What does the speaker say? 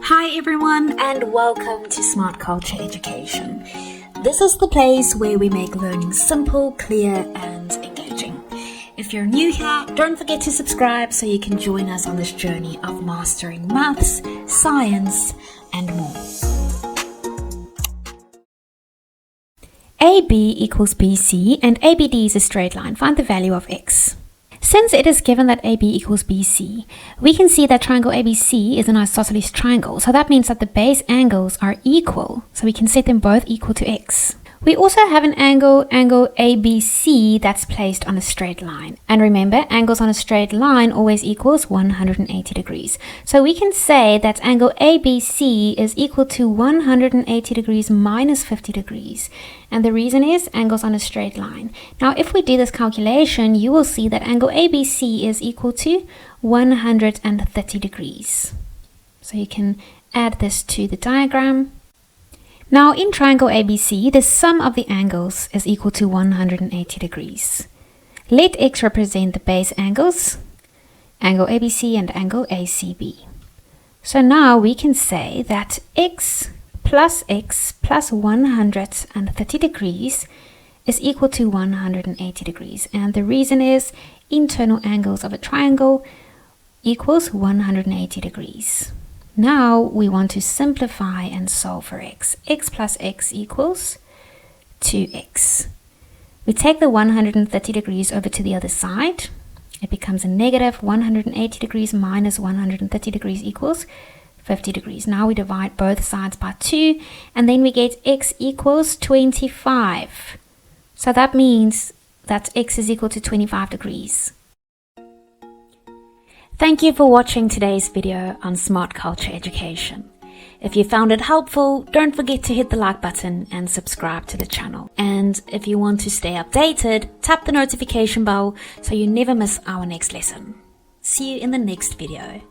Hi everyone and welcome to Smart Culture Education. This is the place where we make learning simple, clear and engaging. If you're new here, don't forget to subscribe so you can join us on this journey of mastering maths, science and more. AB equals BC and ABD is a straight line. Find the value of x. Since it is given that AB equals BC, we can see that triangle ABC is an isosceles triangle, so that means that the base angles are equal, so we can set them both equal to x. We also have an angle ABC, that's placed on a straight line. And remember, angles on a straight line always equals 180 degrees. So we can say that angle ABC is equal to 180 degrees minus 50 degrees. And the reason is angles on a straight line. Now, if we do this calculation, you will see that angle ABC is equal to 130 degrees. So you can add this to the diagram. Now, in triangle ABC, the sum of the angles is equal to 180 degrees. Let x represent the base angles, angle ABC and angle ACB. So now we can say that x plus 130 degrees is equal to 180 degrees. And the reason is internal angles of a triangle equals 180 degrees. Now we want to simplify and solve for x. X plus x equals 2x. We take the 130 degrees over to the other side. It becomes a negative 180 degrees minus 130 degrees equals 50 degrees. Now we divide both sides by 2 and then we get x equals 25. So that means that x is equal to 25 degrees. Thank you for watching today's video on Smart Culture Education. If you found it helpful, don't forget to hit the like button and subscribe to the channel. And if you want to stay updated, tap the notification bell so you never miss our next lesson. See you in the next video.